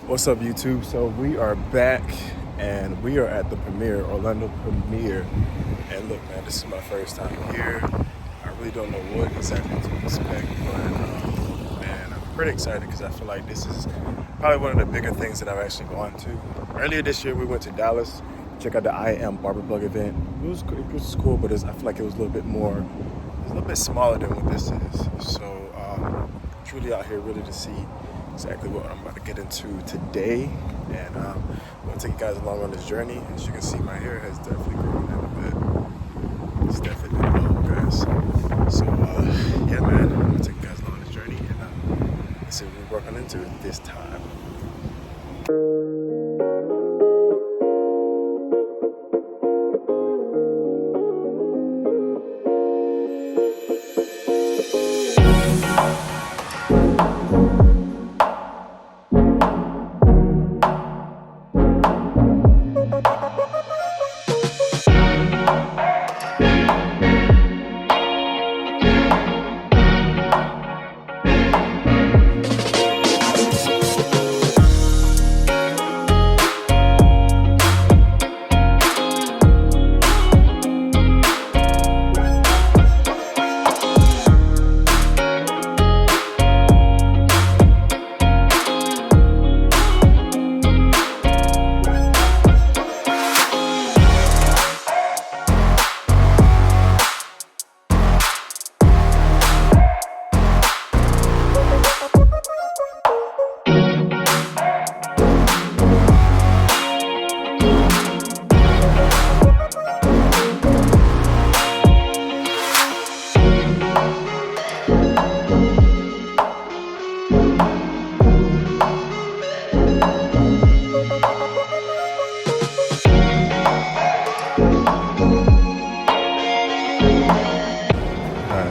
What's up, YouTube? So we are back and we are at the premiere, Orlando premiere. And look, man, this is my first time here. I really don't know what exactly to expect, but man, I'm pretty excited because I feel like this is probably one of the bigger things that I've actually gone to. Earlier this year, we went to Dallas, check out the I Am Barber Plug event. It was cool, but I feel like it was a little bit smaller than what this is. So truly out here really to see exactly what I'm about to get into today, and I'm going to take you guys along on this journey. As you can see, my hair has definitely grown in a bit. It's definitely long, guys. So yeah, man, I'm going to take you guys along this journey, and let's see what we're working into this time.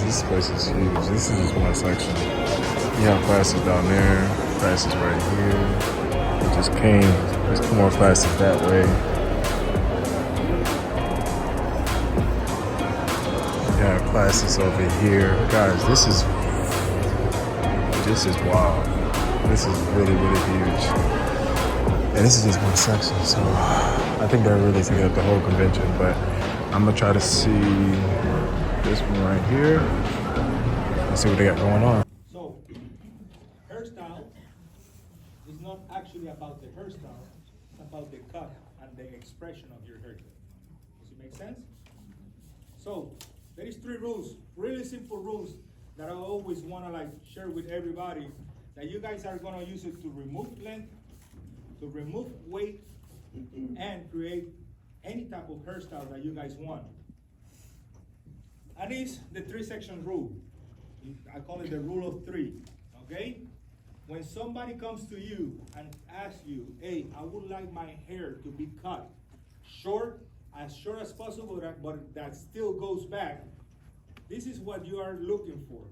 This place is huge. This is just one section. You have classes down there, classes right here. We just came. There's 2 more classes that way. You have classes over here. Guys, this is wild. This is really, really huge. And this is just one section, so I think they're really taking up the whole convention, but I'm gonna try to see this one right here. Let's see what they got going on. So, hairstyle is not actually about the hairstyle, it's about the cut and the expression of your haircut. Does it make sense? So, there is 3 rules, really simple rules that I always want to share with everybody, that you guys are going to use it to remove length, to remove weight, and create any type of hairstyle that you guys want. And it's the 3-section rule. I call it the rule of 3, okay? When somebody comes to you and asks you, hey, I would like my hair to be cut short as possible, but that still goes back, this is what you are looking for.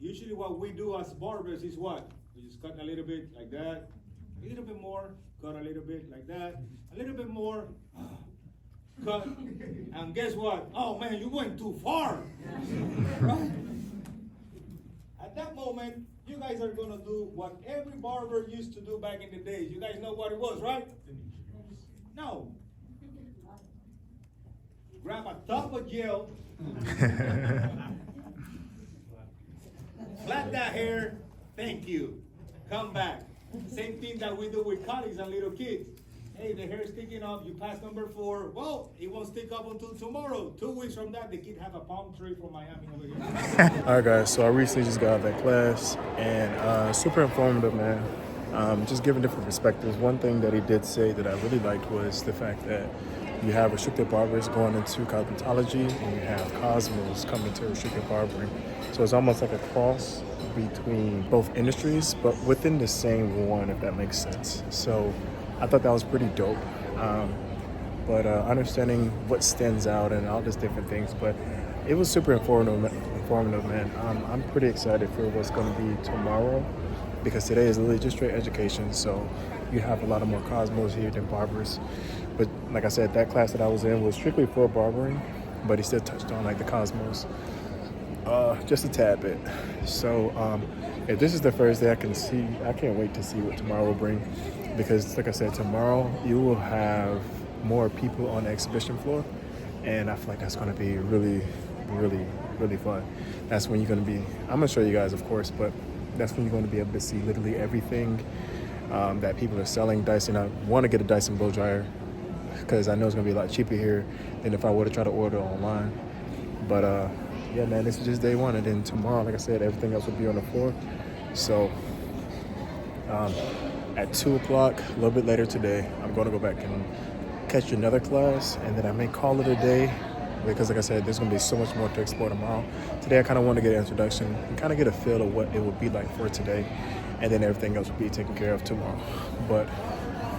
Usually what we do as barbers is what? We just cut a little bit like that, a little bit more, cut a little bit like that, a little bit more, cut, and guess what? Oh man, you went too far, right? At that moment, you guys are gonna do what every barber used to do back in the days. You guys know what it was, right? No. Grab a tub of gel, flat that hair, thank you, come back. Same thing that we do with colleagues and little kids. Hey, the hair is sticking up, you passed number 4. Well, it won't stick up until tomorrow. 2 weeks from that, the kid have a palm tree from Miami over here. All right, guys, so I recently just got out of that class, and super informative, man. Just giving different perspectives. One thing that he did say that I really liked was the fact that you have restricted barbers going into cosmetology, and you have cosmos coming to restricted barbering. So it's almost like a cross between both industries, but within the same one, if that makes sense. So I thought that was pretty dope. But understanding what stands out and all these different things, but it was super informative, man. I'm pretty excited for what's going to be tomorrow, because today is literally just straight education. So you have a lot of more cosmos here than barbers. But like I said, that class that I was in was strictly for barbering, but he still touched on like the cosmos, just a tad bit. So if this is the first day, I can't wait to see what tomorrow will bring, because like I said, tomorrow you will have more people on the exhibition floor, and I feel like that's going to be really, really, really fun. That's when you're going to be, I'm going to show you guys, of course, but that's when you're going to be able to see literally everything that people are selling. Dyson, I want to get a Dyson blow dryer because I know it's going to be a lot cheaper here than if I were to try to order online. But yeah, man, this is just day one, and then tomorrow, like I said, everything else will be on the floor. So at 2 o'clock, a little bit later today, I'm going to go back and catch another class, and then I may call it a day, because like I said, there's going to be so much more to explore tomorrow. Today I kind of want to get an introduction and kind of get a feel of what it would be like for today, and then everything else will be taken care of tomorrow. But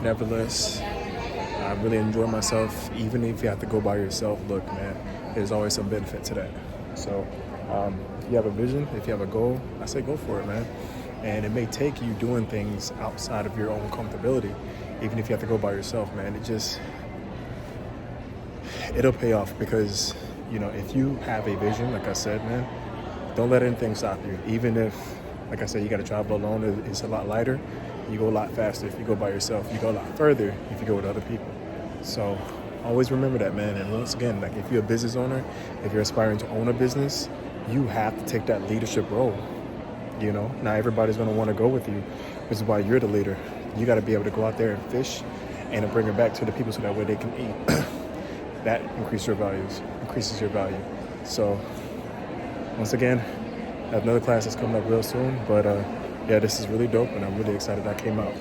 nevertheless, I really enjoy myself. Even if you have to go by yourself, look, man, there's always some benefit to that. So if you have a vision, if you have a goal, I say go for it, man. And it may take you doing things outside of your own comfortability, even if you have to go by yourself, man. It'll pay off, because, you know, if you have a vision, like I said, man, don't let anything stop you. Even if, like I said, you got to travel alone, it's a lot lighter. You go a lot faster if you go by yourself. You go a lot further if you go with other people. So always remember that, man. And once again, like, if you're a business owner, if you're aspiring to own a business, you have to take that leadership role. You know, not everybody's going to want to go with you, which is why you're the leader. You got to be able to go out there and fish and bring it back to the people so that way they can eat. That increases your value. So once again, I have another class that's coming up real soon. But yeah, this is really dope, and I'm really excited I came out.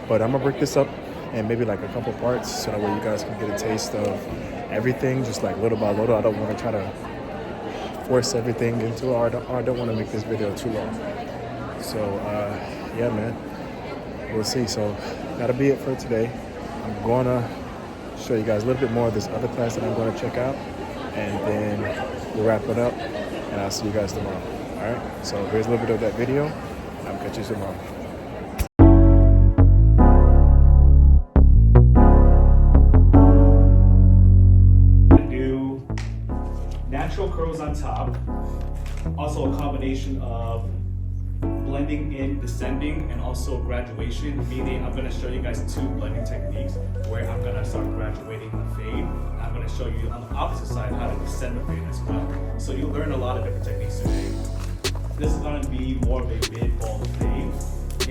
But I'm going to break this up in maybe like a couple parts, so that way you guys can get a taste of everything, just like little by little. I don't want to try to force everything into it. I don't want to make this video too long. So yeah, man, we'll see. So that'll be it for today. I'm gonna show you guys a little bit more of this other class that I'm going to check out, and then we'll wrap it up, and I'll see you guys tomorrow. All right, so here's a little bit of that video. I'll catch you tomorrow. Do natural curls on top, also a combination of blending in, descending, and also graduation, meaning I'm going to show you guys 2 blending techniques where I'm going to start graduating the fade. And I'm going to show you on the opposite side how to descend the fade as well. So you'll learn a lot of different techniques today. This is going to be more of a mid-bald fade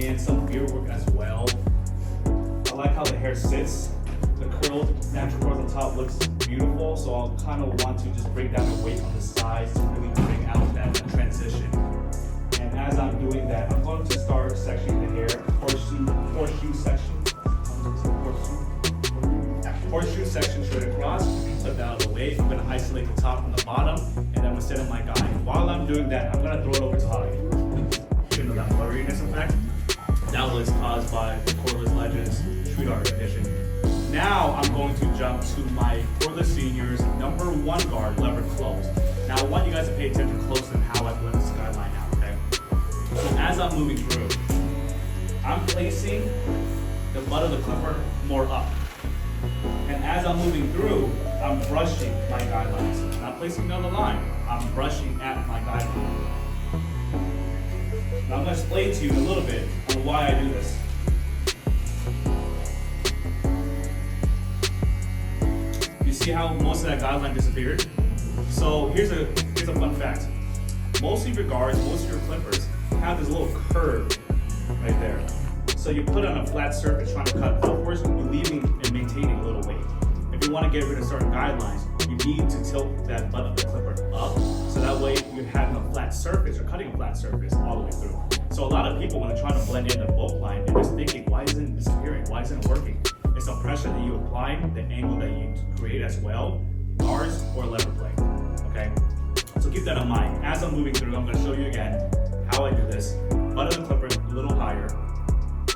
and some beard work as well. I like how the hair sits. The natural curls on top looks beautiful, so I'll kind of want to just bring down the weight on the sides to really bring out that transition. And as I'm doing that, I'm going to start sectioning the hair, horseshoe section. Horseshoe section straight across, put that out of the way. I'm going to isolate the top from the bottom, and then I'm going to set in my guide. While I'm doing that, I'm going to throw it over to Holly. You know that blurriness effect? That was caused by the Cordless Legends Street Art Edition. Now I'm going to jump to my Cordless Seniors #1 guard, lever close. Now I want you guys to pay attention close to how I blend the skyline out, okay? So as I'm moving through, I'm placing the butt of the clipper more up. And as I'm moving through, I'm brushing my guidelines. Not placing it on the line, I'm brushing at my guideline. Now I'm going to explain to you in a little bit on why I do this. You see how most of that guideline disappeared? So here's a fun fact. Most of your guards, most of your clippers have this little curve right there. So you put it on a flat surface trying to cut upwards, you're leaving and maintaining a little weight. If you want to get rid of certain guidelines, you need to tilt that butt of the clipper up, so that way you're having a flat surface, or cutting a flat surface all the way through. So a lot of people, when they're trying to blend in the bulk line, they're just thinking, why isn't it disappearing? Why isn't it working? It's the pressure that you apply, the angle that you create as well, bars or lever play, okay? So keep that in mind. As I'm moving through, I'm going to show you again how I do this. Butt of the clipper a little higher,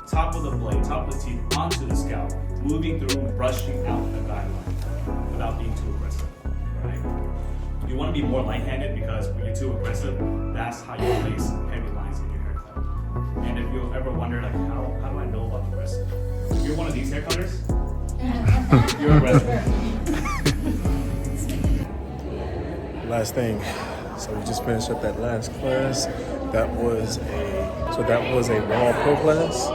top of the blade, top of the teeth onto the scalp, moving through and brushing out the guideline without being too aggressive, right? You want to be more light-handed, because when you're too aggressive, that's how you place heavy lines in your haircut. And if you ever wonder, like, how do I know about the rest? If you're one of these hair cutters, you're aggressive. Last thing, so we just finished up that last class. that was a Wall Pro class.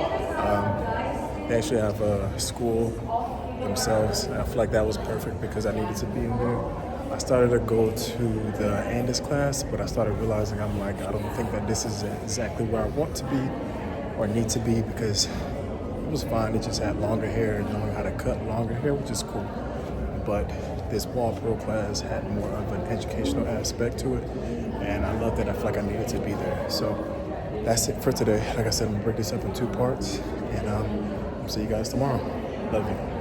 They actually have a school themselves. I feel like that was perfect because I needed to be in there. I started to go to the Andes class, but I started realizing I don't think that this is exactly where I want to be or need to be, because it was fine. It just had longer hair and knowing how to cut longer hair, which is cool. But this Wall Pro class had more of an educational aspect to it, and I loved it. I feel like I needed to be there. So that's it for today. Like I said, I'm gonna break this up in 2 parts, and I'll see you guys tomorrow. Love you.